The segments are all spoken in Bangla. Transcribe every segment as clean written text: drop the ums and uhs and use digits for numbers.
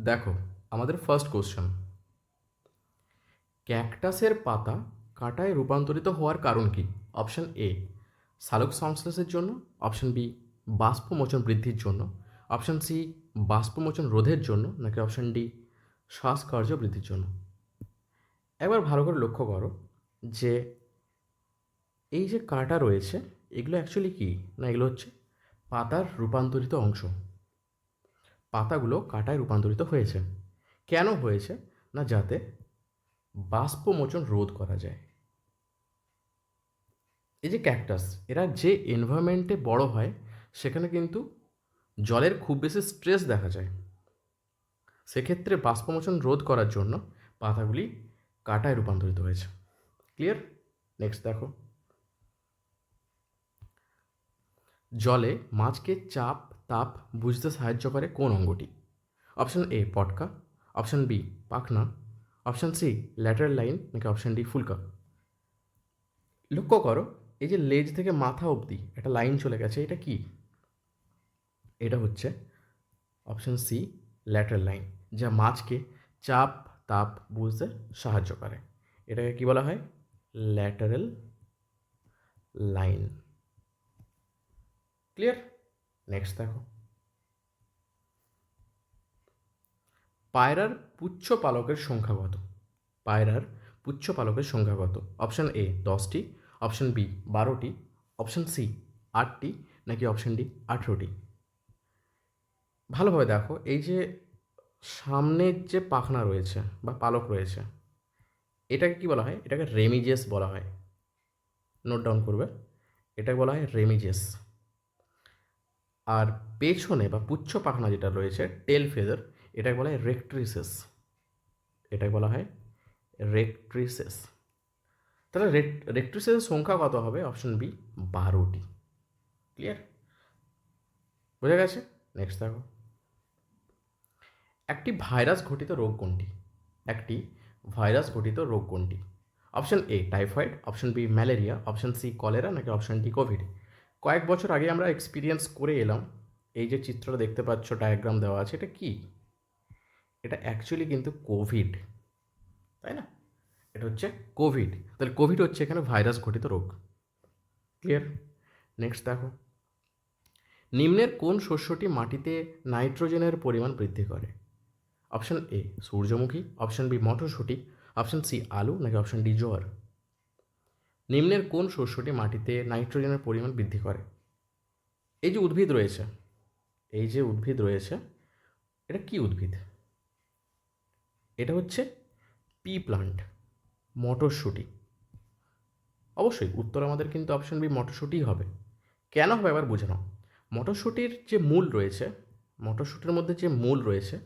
দেখো, আমাদের ফার্স্ট কোশ্চেন, ক্যাকটাসের পাতা কাঁটায় রূপান্তরিত হওয়ার কারণ কি? অপশন এ, সালোক সংশ্লেষের জন্য। অপশন বি, বাষ্পমোচন বৃদ্ধির জন্য। অপশন সি, বাষ্পমোচন রোধের জন্য। নাকি অপশন ডি, শ্বাসকার্য বৃদ্ধির জন্য। একবার ভালো করে লক্ষ্য করো যে এই যে কাঁটা রয়েছে, এগুলো অ্যাকচুয়ালি কী না, এগুলো হচ্ছে পাতার রূপান্তরিত অংশ। পাতাগুলো কাঁটায় রূপান্তরিত হয়েছে। কেন হয়েছে না, যাতে বাষ্পমোচন রোধ করা যায়। এই যে ক্যাকটাস, এরা যে এনভায়রনমেন্টে বড় হয় সেখানে কিন্তু জলের খুব বেশি স্ট্রেস দেখা যায়। সেক্ষেত্রে বাষ্পমোচন রোধ করার জন্য পাতাগুলি কাঁটায় রূপান্তরিত হয়েছে। ক্লিয়ার? নেক্সট দেখো, জলে মাছকে চাপ তাপ বুঝতে সাহায্য করে কোন অঙ্গটি? অপশন এ, পটকা। অপশন বি, পাখনা। Option C, lateral line. নাকি অপশন ডি, ফুলকা। লক্ষ্য করো, এই যে লেজ থেকে মাথা অবধি একটা লাইন চলে গেছে, এটা কি? এটা হচ্ছে অপশন সি, ল্যাটারাল লাইন, যা মাছকে চাপ তাপ বুঝতে সাহায্য করে। এটাকে কি বলা হয়? Lateral line. ক্লিয়ার? নেক্সট দেখো, পায়রার পুচ্ছ পালকের সংখ্যা কত? পায়রার পুচ্ছ পালকের সংখ্যা কত? অপশন এ 10টি, অপশন বি 12টি, অপশন সি 8টি, নাকি অপশন ডি 18টি। ভালোভাবে দেখো, এই যে সামনের যে পাখনা রয়েছে বা পালক রয়েছে, এটাকে কি বলা হয়? এটাকে রেমিজেস বলা হয়। নোট ডাউন করবে, এটাকে বলা হয় রেমিজেস। আর পেছনে বা পুচ্ছ পাখনা যেটা রয়েছে, টেল ফেদার, এটাকে বলা হয় রেক্ট্রিসেস। এটাকে বলা হয় রেক্ট্রিসেস। তাহলে রেক্ট্রিসেসের সংখ্যা কত হবে? অপশন বি 12টি। ক্লিয়ার? বোঝা গেছে? নেক্সট দেখো, একটি ভাইরাস ঘটিত রোগ কোনটি? একটি ভাইরাস ঘটিত রোগ কোনটি? Option A typhoid, option B malaria, option C cholera, নাকি অপশন ডি কোভিড। কয়েক বছর আগে আমরা এক্সপিরিয়েন্স করে এলাম। এই যে চিত্রটা দেখতে পাচ্ছ, ডায়াগ্রাম দেওয়া আছে, এটা কি? এটা অ্যাকচুয়ালি কিন্তু কোভিড, তাই না? এটা হচ্ছে কোভিড। তাহলে কোভিড হচ্ছে এখানে ভাইরাস ঘটিত রোগ। ক্লিয়ার? নেক্সট দেখো, নিম্নের কোন শস্যটি মাটিতে নাইট্রোজেনের পরিমাণ বৃদ্ধি করে? অপশন এ সূর্যমুখী, অপশন বি মটরশুঁটি, অপশন সি আলু, নাকি অপশন ডি জোয়ার। নিম্নের কোন শস্যটি মাটিতে নাইট্রোজেনের পরিমাণ বৃদ্ধি করে? এই যে উদ্ভিদ রয়েছে, এই যে উদ্ভিদ রয়েছে, এটা কি উদ্ভিদ? এটা হচ্ছে পি প্লান্ট, মটরশুঁটি। অবশ্যই উত্তর আমাদের কিন্তু অপশন বি মটরশুঁটিই হবে। কেন হবে এবার বুঝে নাও। মটরশুঁটির যে মূল রয়েছে, মটরশুঁটির মধ্যে যে মূল রয়েছে,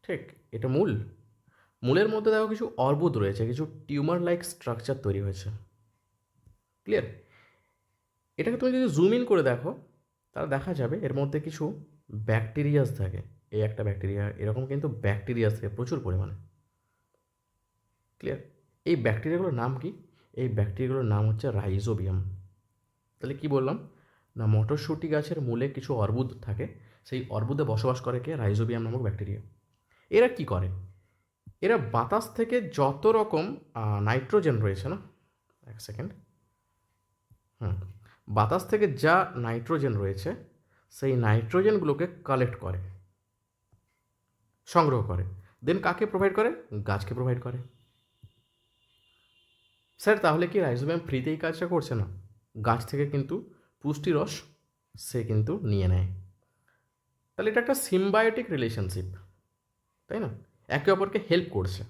ঠিক, এটা মূল। মূলের মধ্যে দেখো কিছু অর্বুদ রয়েছে, কিছু টিউমার লাইক স্ট্রাকচার তৈরি হয়েছে। ক্লিয়ার? এটাকে তুমি যদি জুম ইন করে দেখো, তাহলে দেখা যাবে এর মধ্যে কিছু ব্যাকটেরিয়াস থাকে। এই একটা ব্যাকটেরিয়া, এরকম কিন্তু ব্যাকটেরিয়াস থাকে প্রচুর পরিমাণে। ক্লিয়ার? এই ব্যাকটেরিয়াগুলোর নাম কি? এই ব্যাকটেরিয়াগুলোর নাম হচ্ছে রাইজোবিয়াম। তাহলে কি বললাম না, মটরশুঁটি গাছের মূলে কিছু অর্বুদ থাকে, সেই অর্বুদে বসবাস করে কে? রাইজোবিয়াম নামক ব্যাকটেরিয়া। এরা কি করে? এরা বাতাস থেকে যত রকম নাইট্রোজেন রয়েছে না, এক সেকেন্ড, হুম, বাতাস থেকে যা নাইট্রোজেন রয়েছে, সেই নাইট্রোজেনগুলোকে কালেক্ট করে, সংগ্রহ করে, দেন কাকে প্রোভাইড করে? গাছকে প্রোভাইড করে। স্যার তাহলে কি রাইজোবিয়াম ফ্রিতেই কাজটা করছে? না, গাছ থেকে কিন্তু পুষ্টি রস সে কিন্তু নিয়ে নেয়। তাহলে এটা একটা সিম্বায়োটিক রিলেশনশিপ, তাই না? একে অপরকে হেল্প করছে।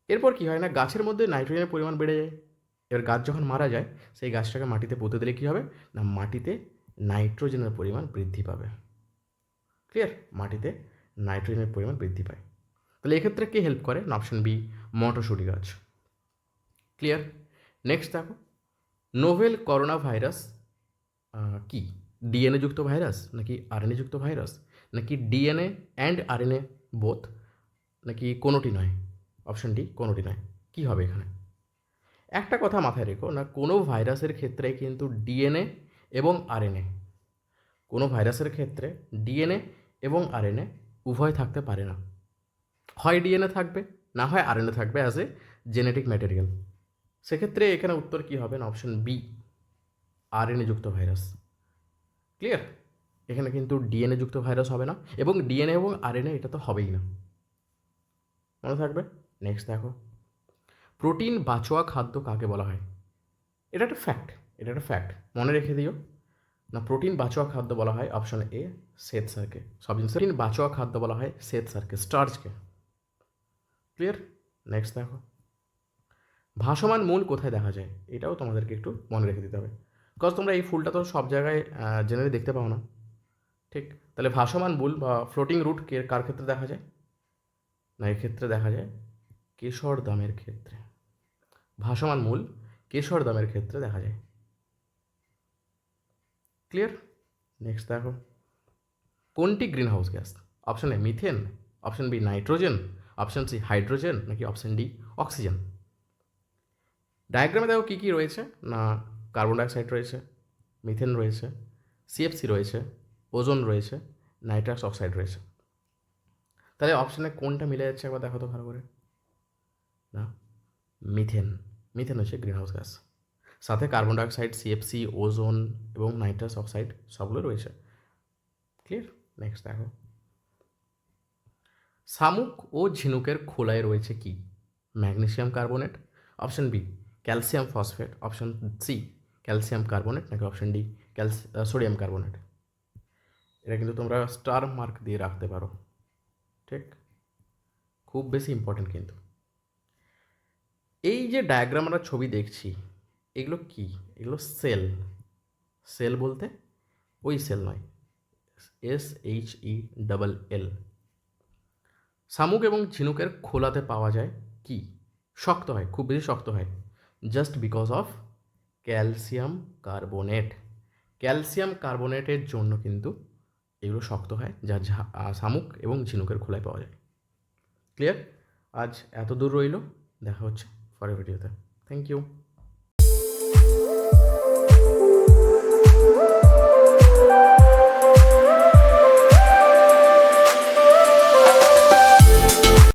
এরপর কি হয় না, গাছের মধ্যে নাইট্রোজেনের পরিমাণ বেড়ে যায়। এবার গাছ যখন মারা যায়, সেই গাছটাকে মাটিতে পুঁতে দিলে কী হবে না, মাটিতে নাইট্রোজেনের পরিমাণ বৃদ্ধি পাবে। ক্লিয়ার? মাটিতে নাইট্রোজেনের পরিমাণ বৃদ্ধি পায়। তাহলে এক্ষেত্রে কে হেল্প করে না, অপশন বি মটরশুঁটি গাছ। ক্লিয়ার? নেক্সট দেখো, নোভেল করোনা ভাইরাস কি? ডিএনএ যুক্ত ভাইরাস, নাকি আরএনএ যুক্ত ভাইরাস, নাকি ডিএনএ অ্যান্ড আরএনএ বোথ, নাকি কোনোটি নয়? অপশন ডি কোনোটি নয়। কী হবে এখানে? একটা কথা মাথায় রেখো না, কোনো ভাইরাসের ক্ষেত্রে কিন্তু ডিএনএ এবং আরএনএ, কোনো ভাইরাসের ক্ষেত্রে ডিএনএ এবং আরএনএ উভয় থাকতে পারে না, হয় ডিএনএ থাকবে, না হয় আরএনএ থাকবে অ্যাজ এ জেনেটিক ম্যাটেরিয়াল। সেক্ষেত্রে এখানে উত্তর কী হবে না, অপশন বি, আরএনএ যুক্ত ভাইরাস। ক্লিয়ার? এখানে কিন্তু ডিএনএ যুক্ত ভাইরাস হবে না, এবং ডিএনএ এবং আরএনএ এটা তো হবেই না, মনে থাকবে। নেক্সট দেখো, প্রোটিন বাঁচোয়া খাদ্য কাকে বলা হয়? এটা একটা ফ্যাক্ট, এটা একটা ফ্যাক্ট, মনে রেখে দিও। না, প্রোটিন বাঁচোয়া খাদ্য বলা হয় অপশন এ শ্বেত সারকে। সব জিনিস প্রোটিন বাঁচোয়া খাদ্য বলা হয় শ্বেত সারকে, স্টার্চকে। ক্লিয়ার? নেক্সট দেখো, ভাসমান মূল কোথায় দেখা যায়? এটাও তোমাদেরকে একটু মনে রেখে দিতে হবে, বিকজ তোমরা এই ফুলটা তো সব জায়গায় জেনারেলি দেখতে পাও না, ঠিক? তাহলে ভাসমান মূল বা ফ্লোটিং রুট কার ক্ষেত্রে দেখা যায়? না, এক্ষেত্রে দেখা যায় কেশর দামের ক্ষেত্রে। ভাসমান মূল কেশর দামের ক্ষেত্রে দেখা যায়। ক্লিয়ার? নেক্সট দেখো, কোনটি greenhouse gas? Option A methane, option B nitrogen, option C hydrogen, নাকি অপশন ডি অক্সিজেন? ডায়াগ্রামে দেখো কী কী রয়েছে না, কার্বন ডাইঅক্সাইড রয়েছে, মিথেন রয়েছে, সিএফসি রয়েছে, ওজোন রয়েছে, নাইট্রাস অক্সাইড রয়েছে। তাহলে অপশানে কোনটা মিলে যাচ্ছে একবার দেখো তো ভালো করে। না, মিথেন, মিথেন হচ্ছে গ্রিন হাউস গ্যাস, সাথে কার্বন ডাইঅক্সাইড, সিএফসি, ওজোন এবং নাইট্রাস অক্সাইড সবগুলো রয়েছে। ক্লিয়ার? নেক্সট দেখো, শামুক ও ঝিনুকের খোলায় রয়েছে কি? Magnesium carbonate, option B calcium phosphate, option C calcium carbonate, নাকি অপশন ডি সোডিয়াম কার্বনেট? এটা কিন্তু তোমরা স্টার মার্ক দিয়ে রাখতে পারো, ঠিক? খুব বেশি ইম্পর্টেন্ট কিন্তু। এই যে ডায়াগ্রাম আমরা ছবি দেখছি, এগুলো কি? এগুলো সেল। সেল বলতে ওই সেল নয়, SHELL। শামুক এবং ঝিনুকের খোলাতে পাওয়া যায় কি? শক্ত হয়, খুব বেশি শক্ত হয়, just because of calcium carbonate. Calcium কার্বনেটের জন্য কিন্তু এগুলো শক্ত হয়, যা শামুক এবং ঝিনুকের খোলায় পাওয়া যায়। ক্লিয়ার? আজ এত দূর রইল, দেখা হচ্ছে পরের ভিডিওতে। Thank you.